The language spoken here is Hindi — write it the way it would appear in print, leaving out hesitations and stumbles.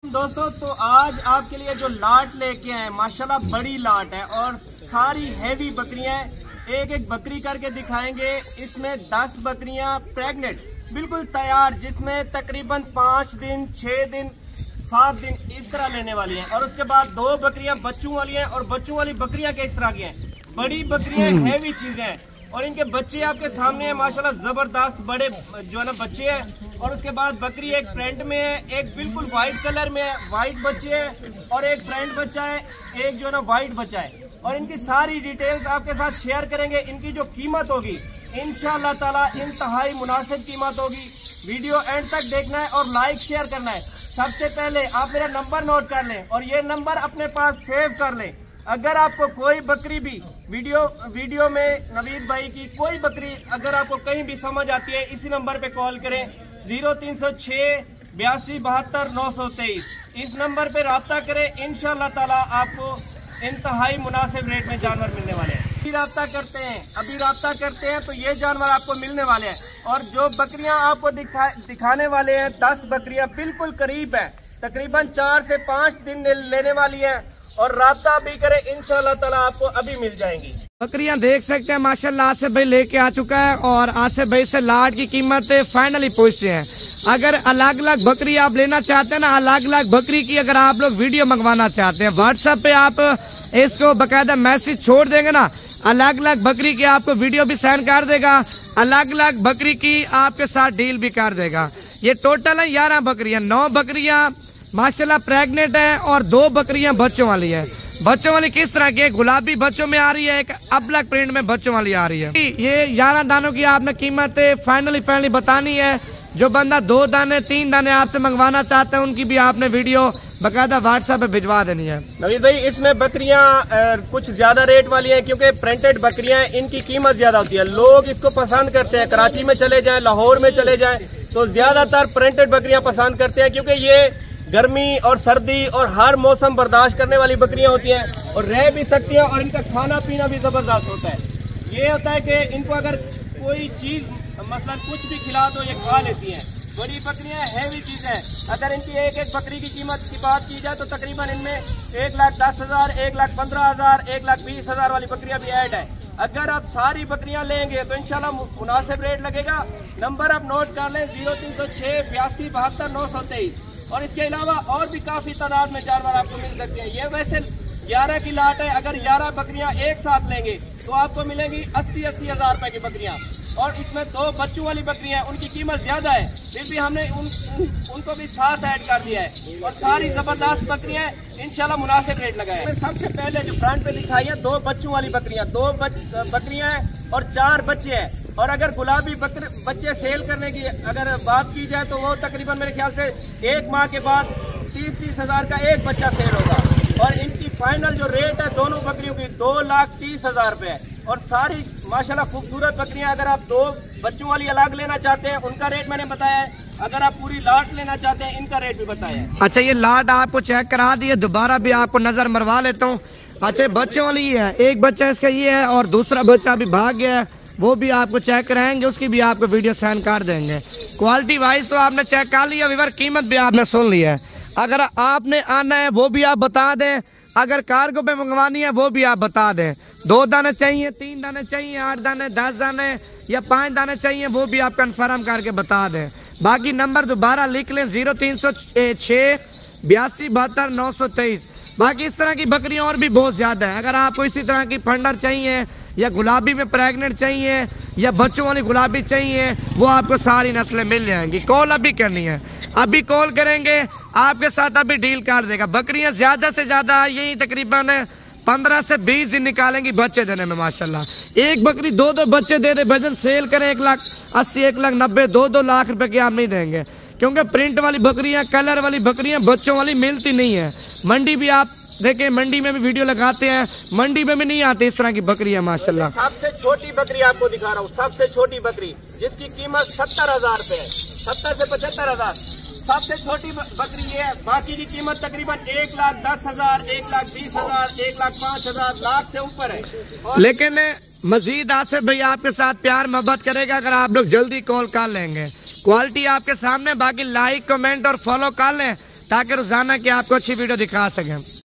दोस्तों तो आज आपके लिए जो लाट लेके आए माशाल्लाह बड़ी लाट है और सारी हैवी बकरियां हैं। एक एक बकरी करके दिखाएंगे। इसमें 10 बकरियां प्रेग्नेंट बिल्कुल तैयार, जिसमें तकरीबन 5 दिन 6 दिन 7 दिन इस तरह लेने वाली हैं। और उसके बाद 2 बकरियां बच्चों वाली हैं और बच्चों वाली बकरियां किस तरह की हैं, बड़ी बकरियां हैवी चीजें हैं। और इनके बच्चे आपके सामने हैं माशाल्लाह जबरदस्त बड़े जो है ना बच्चे हैं। और उसके बाद बकरी एक फ्रंट में है, एक बिल्कुल व्हाइट कलर में है, व्हाइट बच्चे हैं और एक फ्रंट बच्चा है, एक जो है ना व्हाइट बच्चा है। और इनकी सारी डिटेल्स आपके साथ शेयर करेंगे। इनकी जो कीमत होगी इंशाअल्लाह ताला इंतहाई मुनासिब कीमत होगी। वीडियो एंड तक देखना है और लाइक शेयर करना है। सबसे पहले आप मेरा नंबर नोट कर लें और ये नंबर अपने पास सेव कर लें। अगर आपको कोई बकरी भी वीडियो में नवीद भाई की कोई बकरी अगर आपको कहीं भी समझ आती है, इसी नंबर पे कॉल करें 0306 82 72 923। इस नंबर पे राब्ता करें। इंशाअल्लाह ताला आपको इंतहाई मुनासिब रेट में जानवर मिलने वाले हैं। अभी राब्ता करते हैं तो ये जानवर आपको मिलने वाले हैं। और जो बकरियां आपको दिखाने वाले हैं 10 बकरियां बिल्कुल करीब है, तकरीबन 4 से 5 दिन लेने वाली है। और राब्ता भी करें, इंशाअल्लाह ताला आपको अभी मिल जाएंगी। बकरियां देख सकते हैं माशाल्लाह आसिफ भाई लेके आ चुका है और आसिफ भाई से लाट की कीमत फाइनली पूछते हैं। अगर अलग अलग बकरी आप लेना चाहते हैं ना, अलग अलग बकरी की अगर आप लोग वीडियो मंगवाना चाहते हैं, व्हाट्सएप पे आप इसको बकायदा मैसेज छोड़ देंगे ना, अलग अलग बकरी की आपको वीडियो भी सेंड कर देगा, अलग अलग बकरी की आपके साथ डील भी कर देगा। ये टोटल है 11 बकरियां, 9 बकरियां माशाल्लाह प्रेग्नेंट है और 2 बकरियां बच्चों वाली है। बच्चों वाली किस तरह की है, गुलाबी बच्चों में आ रही है, एक अबलग प्रिंट में बच्चों वाली आ रही है। ये 11 दानों की आपने कीमत फाइनली बतानी है। जो बंदा 2 दाने 3 दाने आपसे मंगवाना चाहते हैं उनकी भी आपने वीडियो बकायदा व्हाट्सएप पे भिजवा देनी है। नवीद भाई इसमें बकरियां कुछ ज्यादा रेट वाली हैं क्योंकि प्रिंटेड बकरियां इनकी कीमत ज्यादा होती है। लोग इसको पसंद करते हैं, कराची में चले जाएं, लाहौर में चले जाएं तो ज्यादातर प्रिंटेड बकरियां पसंद करते हैं क्योंकि ये गर्मी और सर्दी और हर मौसम बर्दाश्त करने वाली बकरियां होती हैं और रह भी सकती हैं और इनका खाना पीना भी जबरदस्त होता है। ये होता है कि इनको अगर कोई चीज मतलब कुछ भी खिला दो ये खा लेती हैं। बड़ी बकरियां हैवी चीज है। अगर इनकी एक एक बकरी की कीमत की बात की जाए तो तकरीबन इनमें 1,10,000 1,15,000 1,20,000 वाली बकरियां भी ऐड है। अगर आप सारी बकरियां लेंगे तो इंशाल्लाह मुनासिब रेट लगेगा। नंबर आप नोट कर लें 0306 82 72 923। और इसके अलावा और भी काफी तादाद में जानवर आपको मिल सकते हैं। ये वैसे 11 की लाट है। अगर 11 बकरियां एक साथ लेंगे तो आपको मिलेंगी 80-80 हजार रुपए की बकरियां। और इसमें 2 बच्चों वाली बकरियां, उनकी कीमत ज्यादा है, फिर भी हमने उनको भी साथ ऐड कर दिया है। और सारी जबरदस्त बकरियां इंशाल्लाह मुनासिब रेट लगाए। सबसे पहले जो फ्रंट पे दिखाई है 2 बच्चों वाली बकरियां, 2 बकरियां हैं और 4 बच्चे हैं। और अगर गुलाबी बच्चे सेल करने की अगर बात की जाए तो वो तकरीबन मेरे ख्याल से 1 माह के बाद 30-30 हजार का एक बच्चा सेल होगा। और इनकी फाइनल जो रेट है दोनों बकरियों की 2,30,000 रुपए है। और सारी माशाल्लाह खूबसूरत बकरियां अगर आप 2 बच्चों वाली अलग लेना चाहते हैं उनका रेट मैंने बताया है। अगर आप पूरी लाट लेना चाहते हैं इनका रेट भी बताया है। अच्छा ये लाट आपको चेक करा दी है, दोबारा भी आपको नजर मरवा लेता हूँ। अच्छा बच्चों वाली है, एक बच्चा इसका ये है और दूसरा बच्चा अभी भाग गया है, वो भी आपको चेक कराएंगे, उसकी भी आपको वीडियो सेंड कर देंगे। क्वालिटी वाइज तो आपने चेक कर लिया, विवर कीमत भी आपने सुन ली है। अगर आपने आना है वो भी आप बता दें, अगर कार्गो पे मंगवानी है वो भी आप बता दें। 2 दाने चाहिए, 3 दाने चाहिए, 8 दाने, 10 दाने या 5 दाने चाहिए वो भी आप कंफर्म करके बता दें। बाकी नंबर दोबारा लिख लें 0306 82 72 923। बाकी इस तरह की बकरियां और भी बहुत ज्यादा है। अगर आपको इसी तरह की फंडर चाहिए या गुलाबी में प्रेग्नेंट चाहिए या बच्चों वाली गुलाबी चाहिए, वो आपको सारी नस्लें मिल जाएंगी। कॉल अभी करनी है, अभी कॉल करेंगे आपके साथ अभी डील कर देगा। बकरियां ज्यादा से ज्यादा यही तकरीबन 15 से 20 दिन निकालेंगी बच्चे देने में माशाल्लाह। एक बकरी 2-2 बच्चे दे दे, वजन सेल करें 1,80,000 1,90,000 2-2 लाख रुपए की आप नहीं देंगे क्योंकि प्रिंट वाली बकरियां, कलर वाली बकरियां बच्चों वाली मिलती नहीं है। मंडी भी आप देखें, मंडी में भी वीडियो लगाते हैं, मंडी में भी नहीं आती इस तरह की बकरियां माशाल्लाह। सबसे छोटी बकरी आपको दिखा रहा हूँ, सबसे छोटी बकरी जिसकी कीमत 70,000 रुपए है, 70 से 75,000 सबसे छोटी बकरी ये है। बाकी की कीमत तकरीबन 1,10,000 1,20,000 1,05,000 लाख से ऊपर है। लेकिन मजीद आसिफ भाई आपके साथ प्यार मोहब्बत करेगा अगर आप लोग जल्दी कॉल कर लेंगे। क्वालिटी आपके सामने, बाकी लाइक कमेंट और फॉलो कर लें। ताकि रोजाना की आपको अच्छी वीडियो दिखा सकें।